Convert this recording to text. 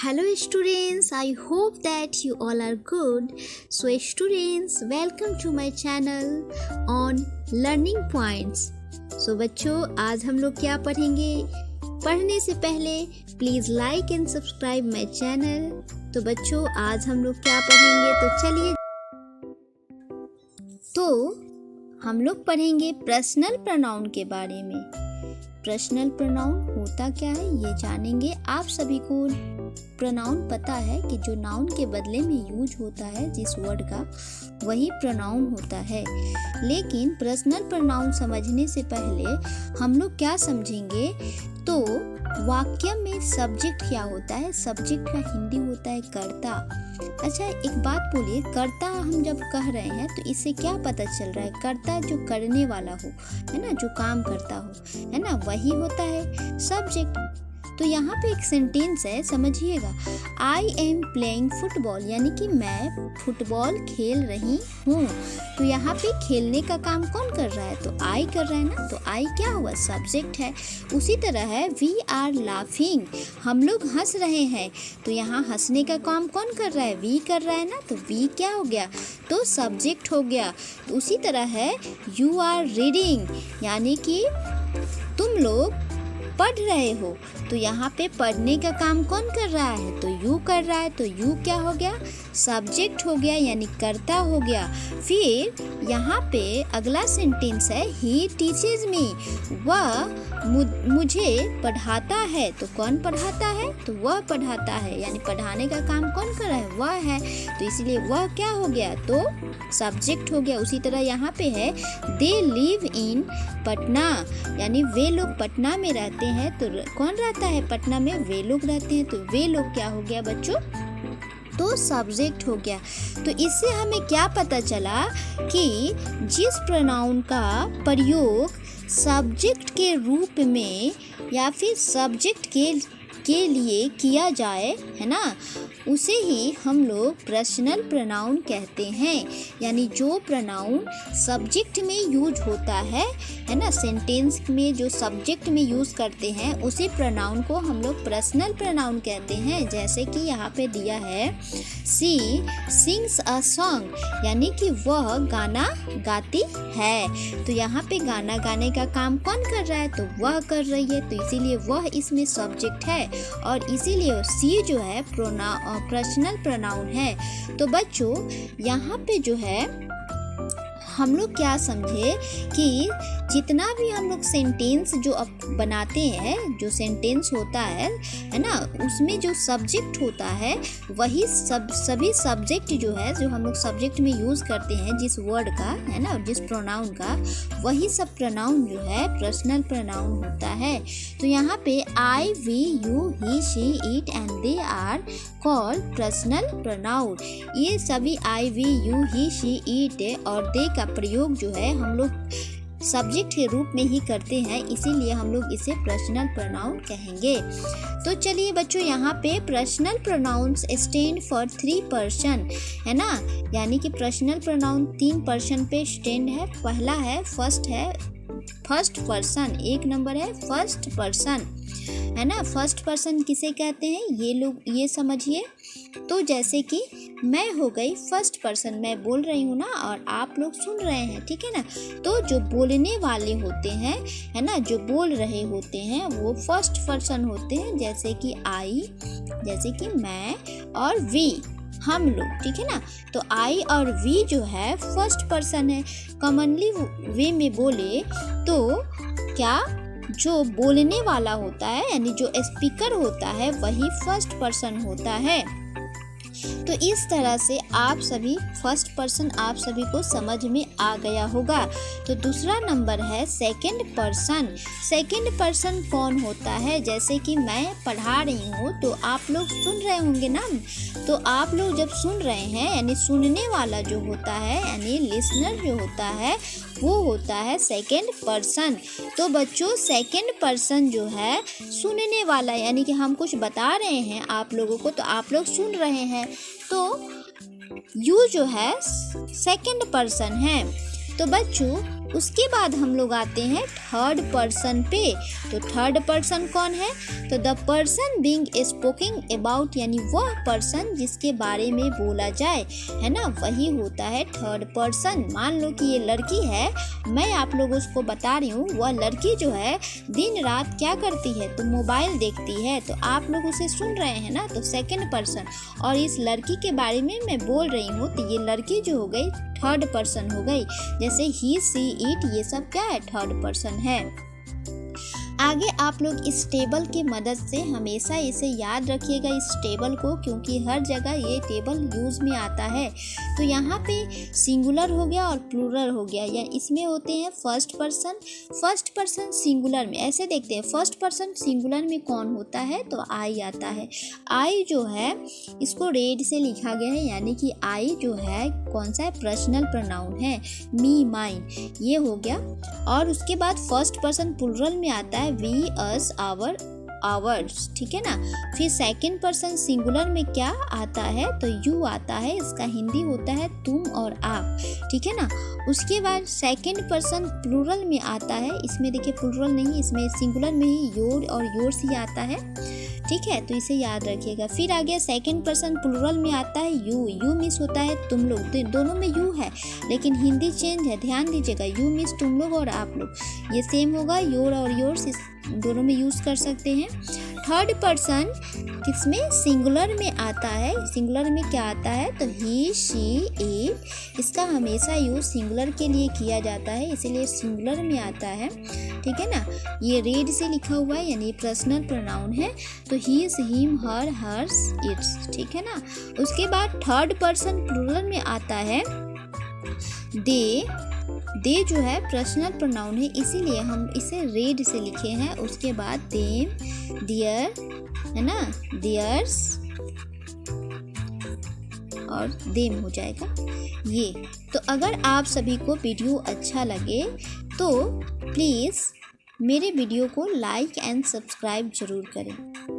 Hello students, I hope that you all are good. So students, welcome to my channel on Learning Points. So बच्चों, आज हम लोग क्या पढ़ेंगे? पढ़ने से पहले please like and subscribe my channel. तो बच्चों, आज हम लोग क्या पढ़ेंगे? तो चलिए, तो हम लोग पढ़ेंगे पर्सनल प्रोनाउन के बारे में. पर्सनल प्रोनाउन होता क्या है ये जानेंगे. आप सभी को प्रोनाउन पता है कि जो नाउन के बदले में यूज होता है जिस वर्ड का, वही प्रोनाउन होता है. लेकिन पर्सनल प्रोनाउन समझने से पहले हम लोग क्या समझेंगे, तो वाक्य में सब्जेक्ट क्या होता है. सब्जेक्ट का हिंदी होता है कर्ता. अच्छा, एक बात बोलिए, कर्ता हम जब कह रहे हैं तो इससे क्या पता चल रहा है? कर्ता जो करने वाला हो, है ना, जो काम करता हो, है ना, वही होता है सब्जेक्ट. तो यहाँ पे एक सेंटेंस है, समझिएगा. आई एम प्लेइंग फुटबॉल, यानी कि मैं फुटबॉल खेल रही हूँ. तो यहाँ पे खेलने का काम कौन कर रहा है? तो आई कर रहा है ना. तो आई क्या हुआ? सब्जेक्ट है. उसी तरह है वी आर लाफिंग, हम लोग हंस रहे हैं. तो यहाँ हंसने का काम कौन कर रहा है? वी कर रहा है ना. तो वी क्या हो गया? तो सब्जेक्ट हो गया. तो उसी तरह है यू आर रीडिंग, यानी कि तुम लोग पढ़ रहे हो. तो यहाँ पे पढ़ने का काम कौन कर रहा है? तो यू कर रहा है. तो यू क्या हो गया? सब्जेक्ट हो गया, यानी कर्ता हो गया. फिर यहाँ पे अगला सेंटेंस है ही टीचेज मी, वह मुझे पढ़ाता है. तो कौन पढ़ाता है? तो वह पढ़ाता है, यानी पढ़ाने का काम कौन कर रहा है? वह है. तो इसलिए वह क्या हो गया? तो सब्जेक्ट हो गया. उसी तरह यहाँ पे है दे लिव इन पटना, यानी वे लोग पटना में रहते हैं. तो कौन रहता है पटना में? वे लोग रहते हैं. तो वे लोग क्या हो गया बच्चों? तो सब्जेक्ट हो गया. तो इससे हमें क्या पता चला कि जिस प्रोनाउन का प्रयोग सब्जेक्ट के रूप में या फिर सब्जेक्ट के लिए किया जाए, है ना, उसे ही हम लोग पर्सनल प्रोनाउन कहते हैं. यानी जो प्रोनाउन सब्जेक्ट में यूज होता है ना, सेंटेंस में जो सब्जेक्ट में यूज करते हैं, उसी प्रोनाउन को हम लोग पर्सनल प्रोनाउन कहते हैं. जैसे कि यहाँ पे दिया है सी सिंग्स अ सॉन्ग, यानी कि वह गाना गाती है. तो यहाँ पे गाना गाने का काम कौन कर रहा है? तो वह कर रही है. तो इसीलिए वह इसमें सब्जेक्ट है और इसीलिए सी जो है पर्सनल प्रोनाउन है. तो बच्चों, यहाँ पे जो है हम लोग क्या समझे कि जितना भी हम लोग सेंटेंस जो अब बनाते हैं, जो सेंटेंस होता है ना, उसमें जो सब्जेक्ट होता है वही सभी सब्जेक्ट जो है, जो हम लोग सब्जेक्ट में यूज करते हैं जिस वर्ड का, है ना, जिस प्रोनाउन का, वही सब प्रोनाउन जो है पर्सनल प्रोनाउन होता है. तो यहाँ पे I we you he she it and they are called personal pronoun. ये सभी I we you he she it और दे का प्रयोग जो है हम लोग सब्जेक्ट के रूप में ही करते हैं, इसीलिए हम लोग इसे पर्सनल प्रोनाउन कहेंगे. तो चलिए बच्चों, यहाँ पे personal pronouns stand for 3 person, है ना, यानी कि पर्सनल प्रोनाउन 3 पर्सन पे स्टैंड है. पहला है फर्स्ट पर्सन, एक नंबर है फर्स्ट पर्सन, है ना. फर्स्ट पर्सन किसे कहते हैं ये लोग ये समझिए. तो जैसे कि मैं हो गई फर्स्ट पर्सन, मैं बोल रही हूँ ना और आप लोग सुन रहे हैं, ठीक है ना. तो जो बोलने वाले होते हैं, है ना, जो बोल रहे होते हैं, वो फर्स्ट पर्सन होते हैं. जैसे कि आई, जैसे कि मैं और वी, हम लोग, ठीक है ना. तो आई और वी जो है फर्स्ट पर्सन है. कॉमनली वे में बोले तो क्या जो बोलने वाला होता है, यानी जो स्पीकर होता है, वही फर्स्ट पर्सन होता है. तो इस तरह से आप सभी फर्स्ट पर्सन आप सभी को समझ में आ गया होगा. तो दूसरा नंबर है सेकंड पर्सन. सेकंड पर्सन कौन होता है? जैसे कि मैं पढ़ा रही हूँ तो आप लोग सुन रहे होंगे ना. तो आप लोग जब सुन रहे हैं, यानी सुनने वाला जो होता है, यानी लिसनर जो होता है, वो होता है सेकंड पर्सन. तो बच्चों, सेकंड पर्सन जो है सुनने वाला, यानी कि हम कुछ बता रहे हैं आप लोगों को, तो आप लोग सुन रहे हैं. तो यू जो है सेकंड पर्सन है. तो बच्चों, उसके बाद हम लोग आते हैं थर्ड पर्सन पे। तो थर्ड पर्सन कौन है? तो द पर्सन बीइंग स्पोकिंग अबाउट, यानी वह पर्सन जिसके बारे में बोला जाए, है ना, वही होता है थर्ड पर्सन। मान लो कि ये लड़की है, मैं आप लोगों को बता रही हूँ, वह लड़की जो है दिन रात क्या करती है? तो मोबाइल देखती है। तो आप लोग उसे सुन रहे हैं ना, तो सेकंड पर्सन। और इस लड़की के बारे में मैं बोल रही हूँ, तो ये लड़की जो हो गई थर्ड पर्सन हो गई। जैसे ही, सी, इट, ये सब क्या है? थर्ड पर्सन है। आगे आप लोग इस टेबल की मदद से हमेशा इसे याद रखिएगा, इस टेबल को, क्योंकि हर जगह ये टेबल यूज में आता है। तो यहाँ पे सिंगुलर हो गया और प्लूरल हो गया, या इसमें होते हैं फर्स्ट पर्सन सिंगुलर में। ऐसे देखते हैं, फर्स्ट पर्सन सिंगुलर में कौन होता है? तो आई आता है। आई जो है इसको रेड से लिखा गया है, यानी कि आई जो है कौन सा है? पर्सनल प्रोनाउन है, मी, माइन, ये हो गया। और उसके बाद फर्स्ट पर्सन प्लूरल में आता है वी, अस, आवर, आवर्स, ठीक है ना। फिर सेकंड पर्सन सिंगुलर में क्या आता है? तो यू आता है, इसका हिंदी होता है तुम और आप, ठीक है ना। उसके बाद सेकंड पर्सन प्लूरल में आता है, इसमें देखिए प्लूरल नहीं, इसमें सिंगुलर में ही योर और योर्स ही आता है, ठीक है, तो इसे याद रखिएगा। फिर आ गया सेकंड पर्सन प्लूरल में आता है यू मिस होता है तुम लोग, दोनों में यू है लेकिन हिंदी चेंज है, ध्यान दीजिएगा। यू मिस तुम लोग और आप लोग, ये सेम होगा, योर और योर्स इस दोनों में यूज कर सकते हैं। थर्ड पर्सन किसमें? सिंगुलर में आता है। सिंगुलर में क्या आता है? तो ही, शी, इट, इसका हमेशा यूज सिंगुलर के लिए किया जाता है, इसीलिए सिंगुलर में आता है, ठीक है ना। ये रेड से लिखा हुआ है, यानी पर्सनल प्रोनाउन है। तो his, him, her, hers, its, ठीक है ना। उसके बाद थर्ड पर्सन प्लूरल में आता है दे जो है पर्सनल प्रोनाउन है, इसीलिए हम इसे रेड से लिखे हैं। उसके बाद देम, दियर, है ना, दियर्स और देम हो जाएगा ये। तो अगर आप सभी को वीडियो अच्छा लगे तो प्लीज़ मेरे वीडियो को लाइक एंड सब्सक्राइब जरूर करें।